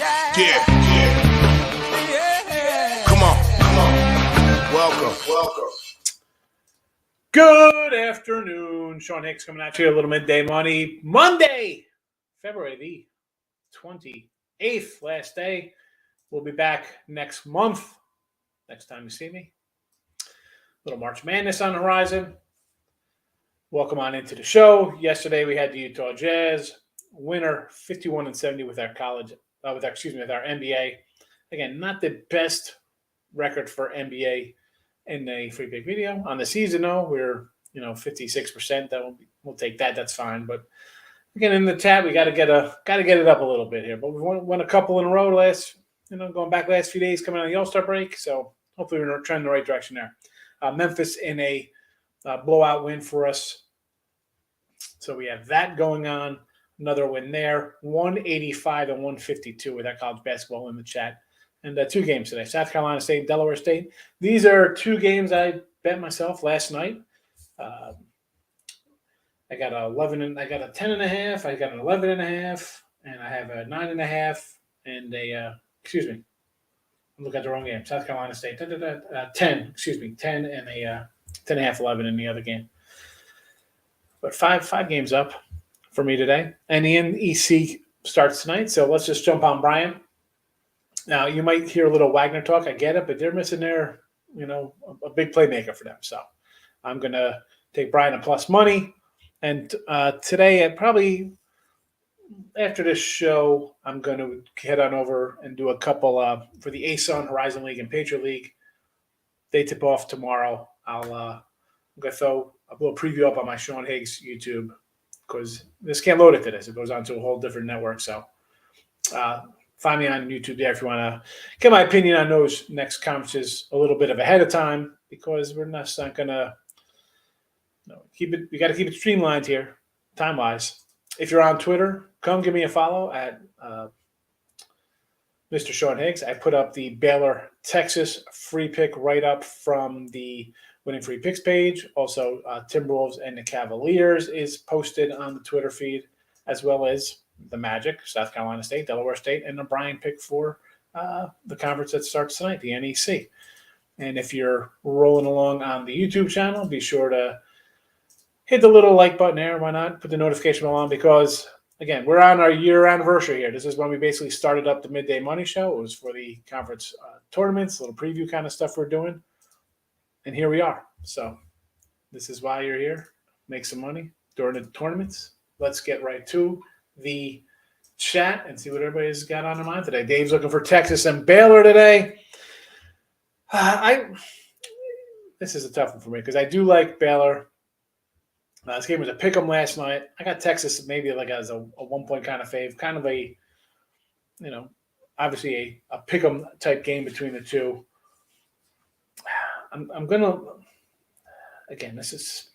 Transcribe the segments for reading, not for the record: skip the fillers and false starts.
Yeah. Come on. Welcome. Good afternoon. Sean Hicks coming at you a little midday Monday, February the 28th, last day. We'll be back next month. Next time you see me. Little March Madness on the horizon. Welcome on into the show. Yesterday we had the Utah Jazz winner 51-70 with our with our NBA. Again, not the best record for NBA in a free pick video. On the season, though, we're 56%. We'll take that. That's fine. But again, in the chat, we got to get it up a little bit here. But we won a couple in a row going back last few days coming out of the All-Star break. So hopefully we're trending the right direction there. Memphis in a blowout win for us. So we have that going on. Another win there. 185-152 with that college basketball in the chat. And 2 games today. South Carolina State, Delaware State. These are 2 games I bet myself last night. I got a 10.5. I got an 11.5. And I have a 9.5. And I'm looking at the wrong game. South Carolina State. 10. 10 and a 10.5, 11 in the other game. But five games up for me today. And the NEC starts tonight. So let's just jump on Brian. Now, you might hear a little Wagner talk. I get it, but they're missing their, a big playmaker for them. So I'm going to take Brian a plus money. And today, probably after this show, I'm going to head on over and do a couple for the ASUN, Horizon League, and Patriot League. They tip off tomorrow. I'm going to throw a little preview up on my Sean Higgs YouTube because this can't load it to this. It goes on to a whole different network. So find me on YouTube there if you want to get my opinion on those next conferences a little bit of ahead of time because we're not going to keep it. We got to keep it streamlined here, time wise. If you're on Twitter, come give me a follow at Mr. Sean Higgs. I put up the Baylor, Texas free pick right up from the Winning Free Picks page. Also, Timberwolves and the Cavaliers is posted on the Twitter feed, as well as the Magic, South Carolina State, Delaware State, and the Brian pick for the conference that starts tonight, the NEC. And if you're rolling along on the YouTube channel, be sure to hit the little like button there. Why not? Put the notification bell on because, again, we're on our year anniversary here. This is when we basically started up the Midday Money Show. It was for the conference tournaments, a little preview kind of stuff we're doing. And here we are. So this is why you're here. Make some money during the tournaments. Let's get right to the chat and see what everybody's got on their mind today. Dave's looking for Texas and Baylor today. This is a tough one for me because I do like Baylor. This game was a pick 'em last night. I got Texas maybe like as a 1-point kind of fave, kind of a, obviously a pick 'em type game between the two. I'm gonna again. This is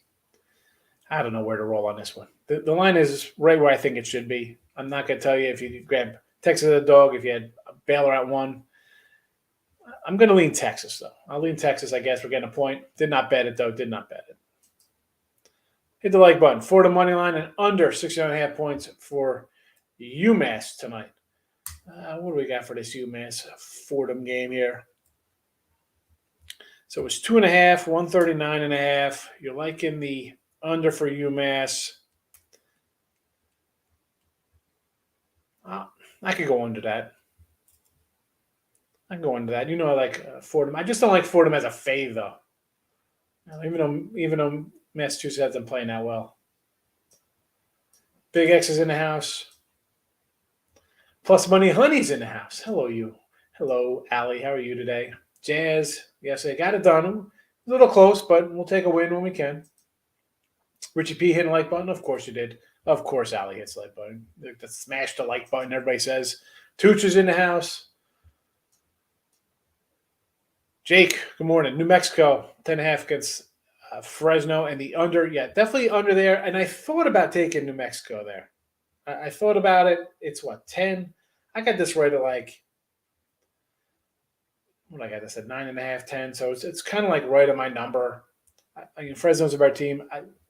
I don't know where to roll on this one. The line is right where I think it should be. I'm not gonna tell you if you grab Texas as a dog, if you had Baylor at 1. I'm gonna lean Texas though. I'll lean Texas. I guess we're getting a point. Did not bet it though. Did not bet it. Hit the like button for the money line and under 69.5 points for UMass tonight. What do we got for this UMass Fordham game here? So it's 2.5, 139.5. You're liking the under for UMass. I could go under that. I can go under that. I like Fordham. I just don't like Fordham as a fave, though. Even though Massachusetts hasn't playing that well. Big X is in the house. Plus Money Honey's in the house. Hello, you. Hello, Allie. How are you today? Jazz. Yes, I got it done. A little close, but we'll take a win when we can. Richie P hit a like button. Of course you did. Of course, Allie hits the like button. Smash the like button, everybody says. Tooch is in the house. Jake, good morning. New Mexico, 10.5 against Fresno, and the under. Yeah, definitely under there. And I thought about taking New Mexico there. I thought about it. It's 10? I got this right at what I got this at 9.5, 10. So it's kind of like right on my number. I mean, Fresno's a better team.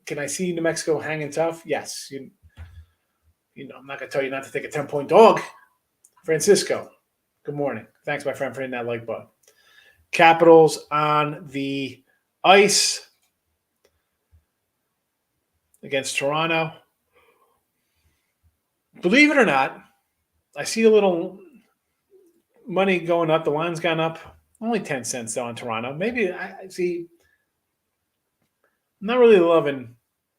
Can I see New Mexico hanging tough? Yes. I'm not going to tell you not to take a 10-point dog. Francisco, good morning. Thanks, my friend, for hitting that like button. Capitals on the ice against Toronto. Believe it or not, I see a little money going up. The line's gone up. Only 10 cents though on Toronto. Maybe I see. I'm not really loving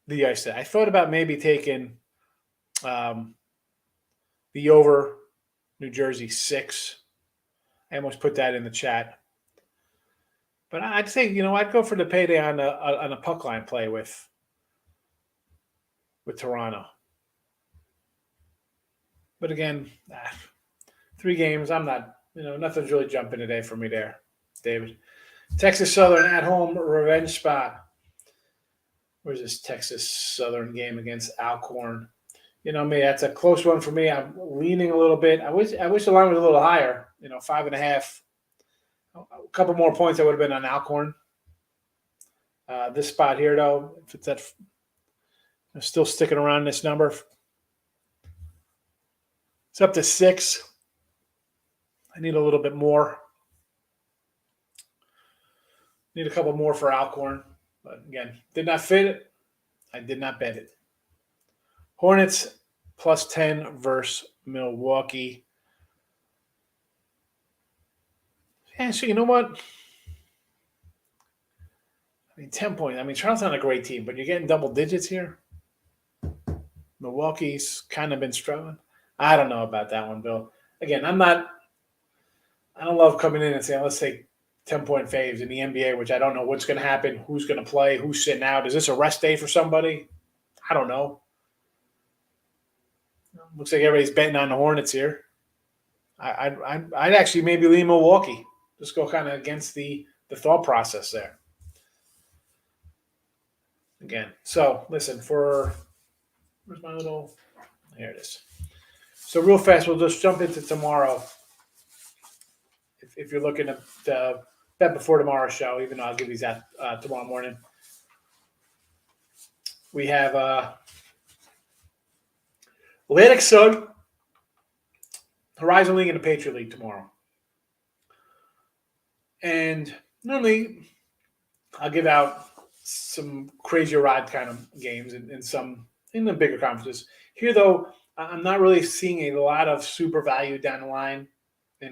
the ice. I thought about maybe taking the over New Jersey 6. I almost put that in the chat. But I'd say, I'd go for the payday on a puck line play with Toronto. But again, 3 games, I'm not, nothing's really jumping today for me there, David. Texas Southern at home revenge spot. Where's this Texas Southern game against Alcorn? Me, that's a close one for me. I'm leaning a little bit. I wish the line was a little higher, 5.5. A couple more points I would have been on Alcorn. This spot here, though, if it's I'm still sticking around this number. It's up to 6. I need a little bit more. Need a couple more for Alcorn. But again, did not fit it. I did not bet it. Hornets plus 10 versus Milwaukee. Yeah, so you know what? 10 points. Charlotte's not a great team, but you're getting double digits here. Milwaukee's kind of been struggling. I don't know about that one, Bill. Again, I don't love coming in and saying, let's take 10-point faves in the NBA, which I don't know what's going to happen, who's going to play, who's sitting out. Is this a rest day for somebody? I don't know. Looks like everybody's betting on the Hornets here. I'd actually maybe lean Milwaukee. Just go kind of against the thought process there. Again, so listen, where's my little – here it is. So real fast, we'll just jump into tomorrow. If you're looking to bet before tomorrow's show, even though I'll give you that tomorrow morning. We have Atlantic Sun, Horizon League, and the Patriot League tomorrow. And normally I'll give out some crazy ride kind of games in the bigger conferences. Here, though, I'm not really seeing a lot of super value down the line. In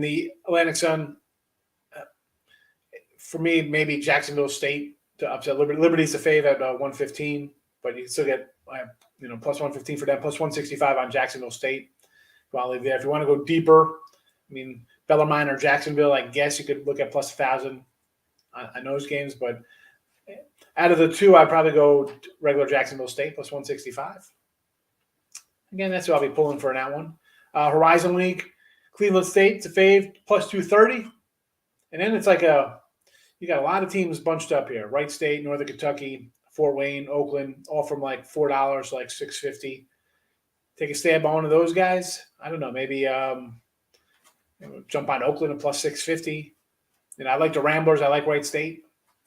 the Atlantic Sun, for me, maybe Jacksonville State to upset Liberty. Liberty's a fave at 115, but you still get plus 115 for them, plus 165 on Jacksonville State. If you want to leave there, if you want to go deeper, Bellarmine or Jacksonville, I guess you could look at plus 1,000 on those games. But out of the two, I'd probably go regular Jacksonville State plus 165. Again, that's who I'll be pulling for in that one. Horizon League, Cleveland State's a fave, plus 230. And then it's like you got a lot of teams bunched up here. Wright State, Northern Kentucky, Fort Wayne, Oakland, all from like $4 to like $6.50. Take a stab on one of those guys. I don't know, maybe jump on Oakland at plus 650. I like the Ramblers. I like Wright State.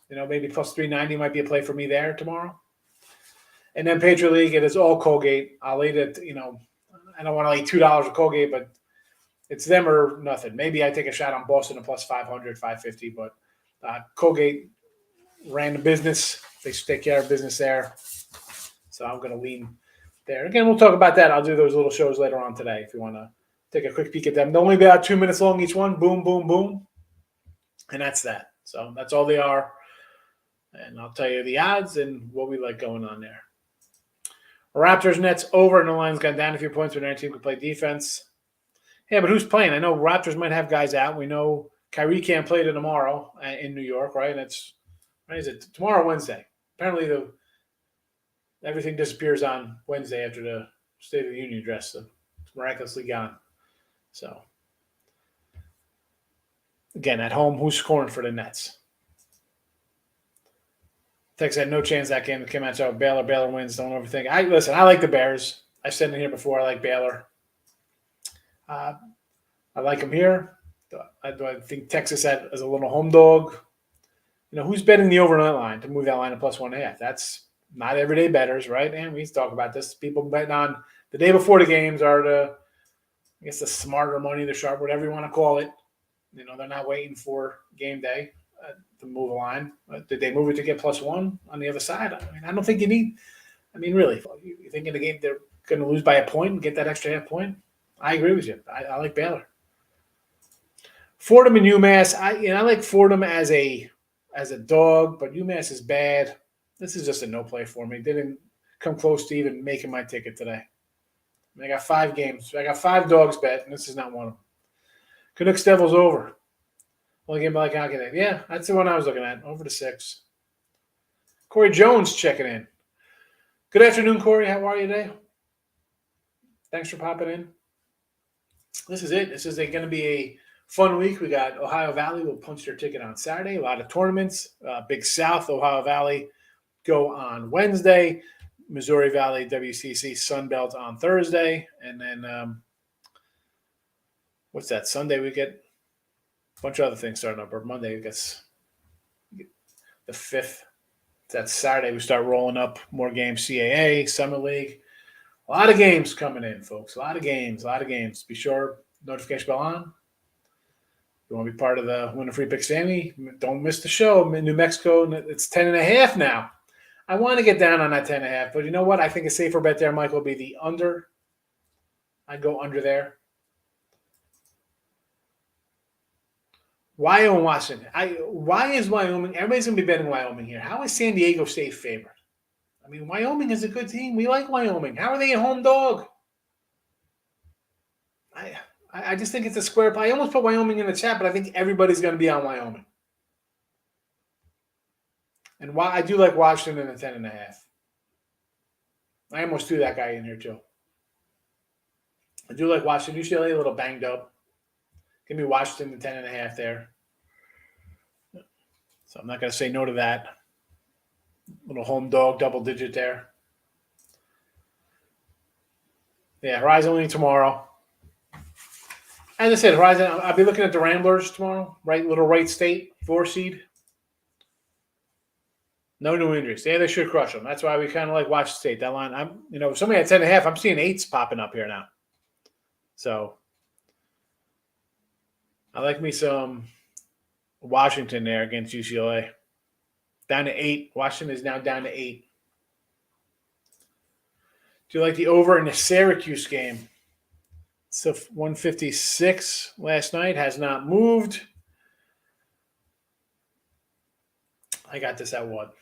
Maybe plus 390 might be a play for me there tomorrow. And then Patriot League, it is all Colgate. I'll leave it, I don't want to lay $2 at Colgate, but it's them or nothing. Maybe I take a shot on Boston at plus 500, 550, but Colgate ran the business. They should take care of business there. So I'm going to lean there. Again, we'll talk about that. I'll do those little shows later on today if you want to take a quick peek at them. They'll only be about 2 minutes long each one. Boom, boom, boom. And that's that. So that's all they are. And I'll tell you the odds and what we like going on there. Raptors Nets over, and the line's gone down a few points when their team can play defense. Yeah, but who's playing? I know Raptors might have guys out. We know Kyrie can't play tomorrow in New York, right? Is it tomorrow or Wednesday? Apparently everything disappears on Wednesday after the State of the Union address. So it's miraculously gone. So, again, at home, who's scoring for the Nets? Texas had no chance that game to come out. So Baylor wins. Don't overthink. I like the Bears. I've said it here before. I like Baylor. I like them here. I think Texas is a little home dog. Who's betting the overnight line to move that line to plus 1.5? That's not everyday bettors, right? And we talk about this. People betting on the day before the games are the I guess the smarter money, the sharp, whatever you want to call it. They're not waiting for game day to move a line. Did they move it to get +1 on the other side? I don't think you need. Really, you think in the game they're going to lose by a point and get that extra half point? I agree with you. I like Baylor. Fordham and UMass. I like Fordham as a dog, but UMass is bad. This is just a no play for me. Didn't come close to even making my ticket today. I got 5 games. I got 5 dogs bet, and this is not one of them. Canucks Devils over. Only game I calculate. Yeah, that's the one I was looking at. Over to 6. Cory Jones checking in. Good afternoon, Cory. How are you today? Thanks for popping in. This is it. This is going to be a fun week. We got Ohio Valley will punch their ticket on Saturday. A lot of tournaments. Big South, Ohio Valley go on Wednesday. Missouri Valley, WCC, Sunbelt on Thursday. And then what's that? Sunday we get a bunch of other things starting up. Or Monday we get the 5th. That's Saturday we start rolling up more games. CAA, Summer League. A lot of games coming in, folks. A lot of games. Be sure notification bell on. You want to be part of the Win a Free Pick Sammy? Don't miss the show. New Mexico, it's 10.5 now. I want to get down on that 10.5, but you know what? I think a safer bet there, Michael, will be the under. I'd go under there. Wyoming, Washington. Why is Wyoming? Everybody's going to be betting Wyoming here. How is San Diego State favored? Wyoming is a good team. We like Wyoming. How are they a home dog? I just think it's a square play. I almost put Wyoming in the chat, but I think everybody's going to be on Wyoming. And I do like Washington in the 10.5. I almost threw that guy in here too. I do like Washington. UCLA a little banged up. Give me Washington the 10.5 there. So I'm not going to say no to that. Little home dog, double digit there. Yeah, Horizon only tomorrow. As I said, Horizon, I'll be looking at the Ramblers tomorrow. Little Wright State, 4 seed. No new injuries. Yeah, they should crush them. That's why we kind of like Washington State. That line, somebody at 10.5, I'm seeing 8s popping up here now. So I like me some Washington there against UCLA. Down to 8. Washington is now down to 8. Do you like the over in the Syracuse game? So 156 last night, has not moved. I got this at what?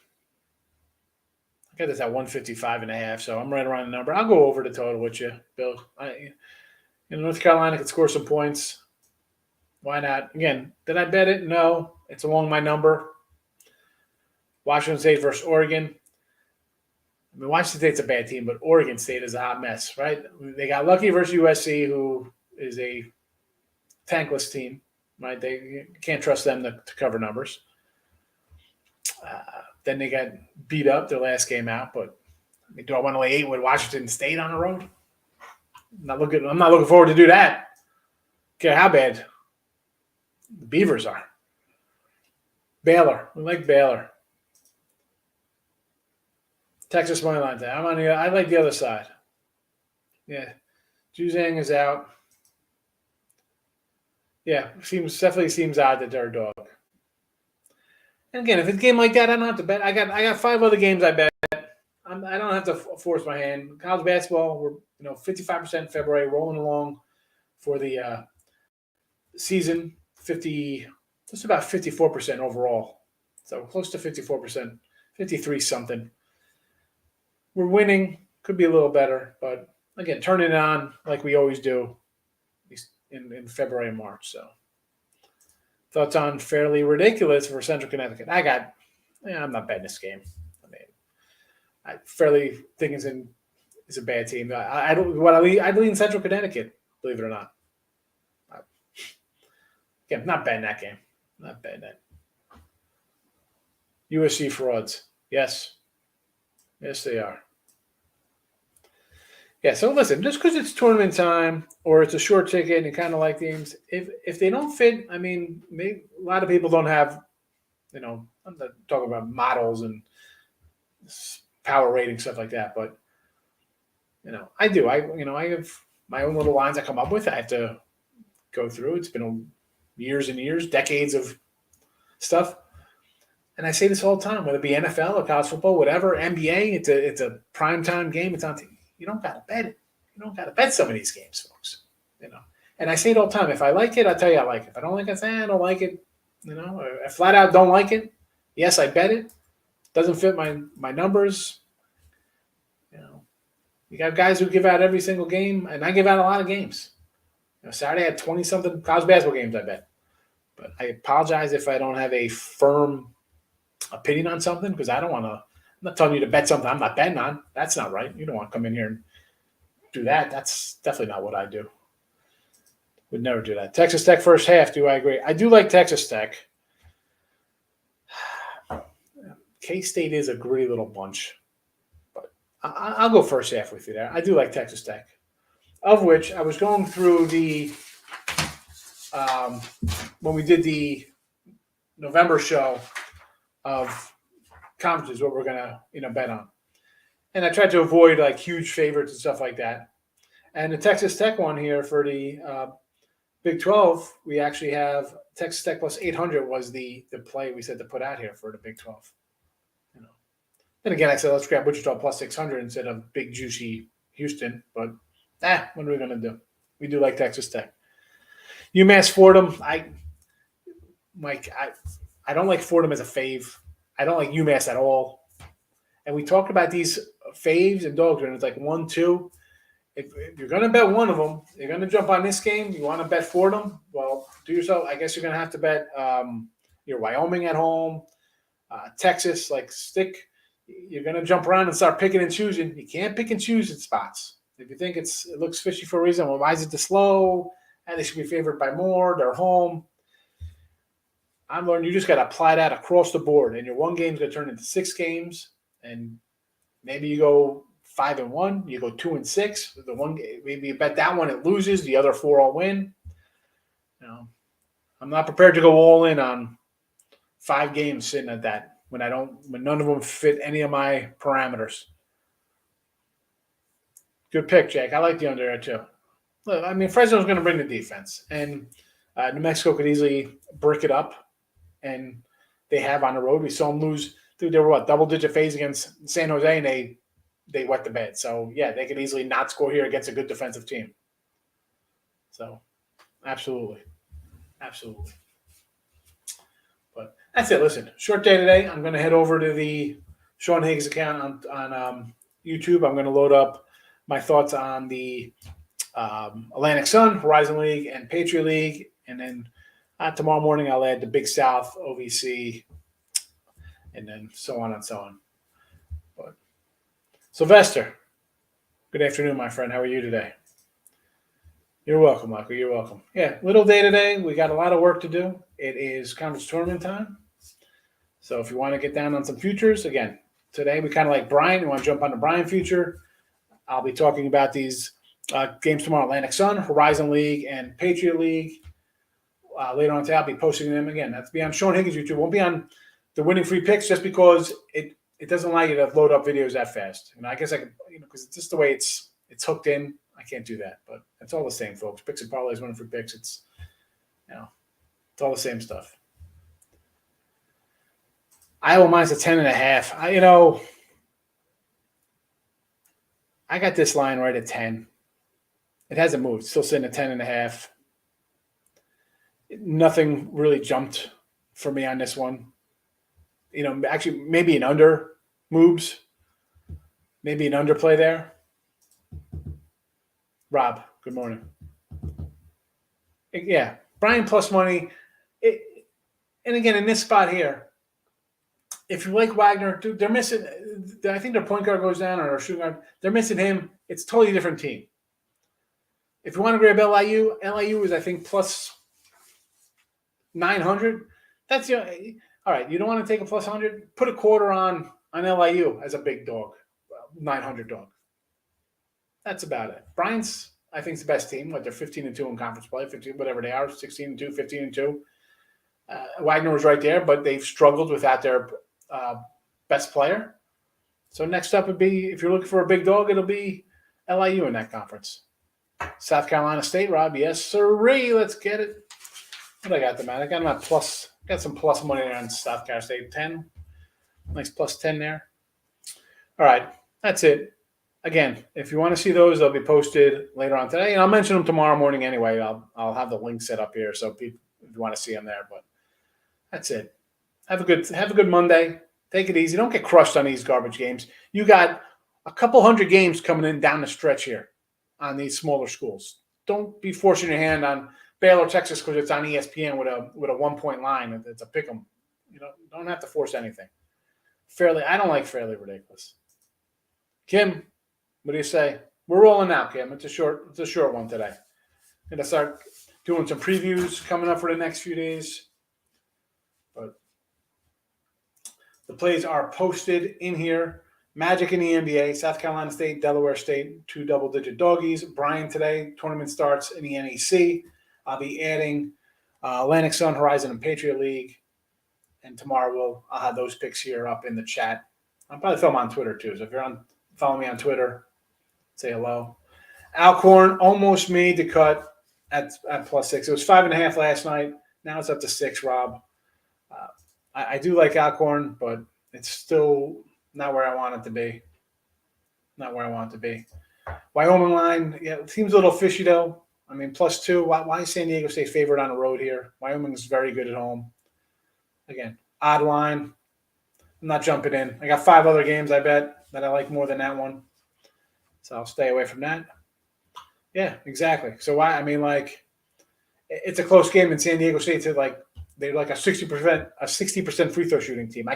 I got this at 155.5, so I'm right around the number. I'll go over the total with you, Bill. North Carolina could score some points. Why not? Again, did I bet it? No. It's along my number. Washington State versus Oregon. Washington State's a bad team, but Oregon State is a hot mess, right? They got lucky versus USC, who is a tankless team, right? They can't trust them to cover numbers. Then they got beat up their last game out, but do I want to lay 8 with Washington State on the road? I'm not looking forward to do that. Care how bad the Beavers are. Baylor. We like Baylor. Texas money line day. I like the other side. Yeah. Juzang is out. Yeah, definitely seems odd that they're a dog. And again, if it's a game like that, I don't have to bet. I got 5 other games I bet. I don't have to force my hand. College basketball, we're 55% February, rolling along for the season. Just about 54% overall. So close to 54%, 53 something. We're winning. Could be a little better, but again, turning it on like we always do in February and March. So thoughts on Fairly Ridiculous for Central Connecticut. I'm not betting this game. I fairly think is a bad team. I lean Central Connecticut, believe it or not. Again, not betting that game. Not betting that. USC frauds. Yes. Yes, they are. Yeah, so listen, just because it's tournament time or it's a short ticket and you kind of like games, if they don't fit, a lot of people don't have, I'm not talking about models and power rating, stuff like that, but, I do. I have my own little lines I come up with. I have to go through. It's been years and years, decades of stuff. And I say this all the time, whether it be NFL or college football, whatever, NBA, it's a primetime game. It's on TV. You don't got to bet it. You don't got to bet some of these games, folks. And I say it all the time. If I like it, I'll tell you I like it. If I don't like it, I say I don't like it. I flat out don't like it. Yes, I bet it. Doesn't fit my numbers. You got guys who give out every single game, and I give out a lot of games. Saturday I had 20-something college basketball games, I bet. But I apologize if I don't have a firm opinion on something because I don't want to. I'm not telling you to bet something I'm not betting on. That's not right. You don't want to come in here and do that. That's definitely not what I do. Would never do that. Texas Tech first half. Do I agree? I do like Texas Tech. K-State is a gritty little bunch. But I'll go first half with you there. I do like Texas Tech. Of which I was going through the when we did the November show of conferences, what we're gonna bet on, and I tried to avoid like huge favorites and stuff like that. And the Texas Tech one here for the Big 12, we actually have Texas Tech plus 800 was the play we said to put out here for the Big 12. Then again, I said let's grab Wichita plus 600 instead of big juicy Houston, but. What are we going to do? We do like Texas Tech. UMass Fordham, I don't like Fordham as a fave. I don't like UMass at all. And we talked about these faves and dogs, and it's like 1, 2. If you're going to bet one of them, you're going to jump on this game. You want to bet Fordham? Well, do yourself. I guess you're going to have to bet your Wyoming at home, Texas, you're going to jump around and start picking and choosing. You can't pick and choose at spots. If you think it looks fishy for a reason, well, why is it this slow? And they should be favored by more. They're home. I'm learning you just got to apply that across the board. And your one game's going to turn into 6 games. And maybe you go 5-1. You go 2-6. The one maybe you bet that one it loses. The other 4 all win. I'm not prepared to go all in on 5 games sitting at that when none of them fit any of my parameters. Good pick, Jake. I like the under there, too. Look, I mean, Fresno's going to bring the defense. And New Mexico could easily brick it up. And they have on the road. We saw them lose. Dude, they were, double-digit phase against San Jose, and they wet the bed. So, yeah, they could easily not score here against a good defensive team. So, absolutely. Absolutely. But that's it. Listen, short day today. I'm going to head over to the Sean Higgs account on YouTube. I'm going to load up my thoughts on the Atlantic Sun, Horizon League, and Patriot League. And then tomorrow morning, I'll add the Big South, OVC, and then so on and so on. But Sylvester, good afternoon, my friend. How are you today? You're welcome, Michael. You're welcome. Yeah, little day today. We got a lot of work to do. It is conference tournament time. So if you want to get down on some futures, again, today we kind of like Brian. You want to jump on the Brian future. I'll be talking about these games tomorrow, Atlantic Sun, Horizon League, and Patriot League. Later on today, I'll be posting them again. That's be on Sean Higgins' YouTube. Won't be on the Winning Free Picks just because it doesn't allow you to load up videos that fast. I guess I could, because it's just the way it's hooked in. I can't do that, but it's all the same, folks. Picks and parlays, Winning Free Picks. It's all the same stuff. Iowa minus a 10.5. I got this line right at 10. It hasn't moved. It's still sitting at 10.5. Nothing really jumped for me on this one. Actually, maybe an under moves. Maybe an underplay there. Rob, good morning. Yeah, Brian plus money. And again, in this spot here, if you like Wagner, dude, they're missing. I think their point guard goes down or their shooting guard. They're missing him. It's a totally different team. If you want to grab LIU is, I think, plus 900. That's all right. You don't want to take a plus 100. Put a quarter on LIU as a big dog, 900 dog. That's about it. Bryant's, I think, is the best team. They're 15-2 in conference play, 15, whatever they are, 16-2, 15-2. Wagner was right there, but they've struggled without their best player. So next up would be, if you're looking for a big dog, it'll be LIU in that conference. South Carolina State, Rob. Yes, sirree. Let's get it. What I got them at? I got them at plus. Got some plus money there on South Carolina State. 10. Nice plus 10 there. All right. That's it. Again, if you want to see those, they'll be posted later on today. And I'll mention them tomorrow morning anyway. I'll have the link set up here so people, if you want to see them there. But that's it. Have a good Monday. Take it easy. Don't get crushed on these garbage games. You got a couple hundred games coming in down the stretch here on these smaller schools. Don't be forcing your hand on Baylor, Texas, because it's on ESPN with a 1-point line. It's a pick 'em. You know, don't have to force anything. I don't like fairly ridiculous. Kim, what do you say? We're rolling out, Kim. It's a short one today. Gonna start doing some previews coming up for the next few days. But the plays are posted in here. Magic in the NBA, South Carolina State, Delaware State, 2 double-digit doggies. Brian today, tournament starts in the NEC. I'll be adding Atlantic Sun, Horizon, and Patriot League. And tomorrow I'll have those picks here up in the chat. I'll probably film on Twitter too. So if you're follow me on Twitter, say hello. Alcorn almost made the cut at +6. It was 5.5 last night. Now it's up to 6, Rob. I do like Alcorn, but it's still not where I want it to be. Not where I want it to be. Wyoming line, yeah, it seems a little fishy though. I mean, +2. Why is San Diego State favored on the road here? Wyoming is very good at home. Again, odd line. I'm not jumping in. I got 5 other games, I bet, that I like more than that one. So I'll stay away from that. Yeah, exactly. So why? I mean, like, it's a close game, and San Diego State's they're like a 60% free throw shooting team.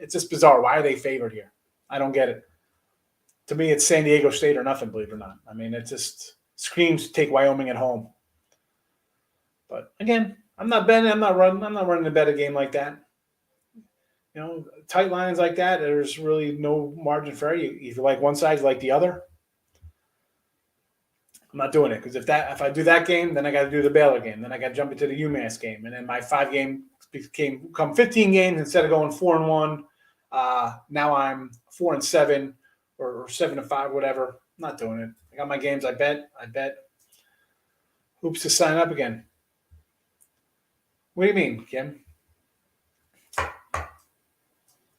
It's just bizarre. Why are they favored here? I don't get it. To me, it's San Diego State or nothing, believe it or not. I mean, it just screams take Wyoming at home. But again, I'm not betting. I'm not running to bet a game like that. You know, tight lines like that, there's really no margin for error. If you like one side, you like the other. I'm not doing it because if I do that game, then I got to do the Baylor game. Then I got to jump into the UMass game, and then my 5 game become 15 games instead of going 4-1. Now I'm 4-7 or 7-5, whatever. I'm not doing it. I got my games. I bet. Hoops to sign up again. What do you mean, Kim? I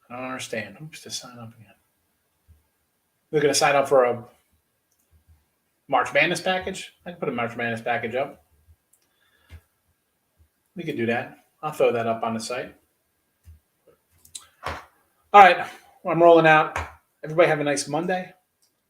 don't understand. Hoops to sign up again. We're going to sign up for a March Madness package? I can put a March Madness package up. We could do that. I'll throw that up on the site. All right. Well, I'm rolling out. Everybody have a nice Monday.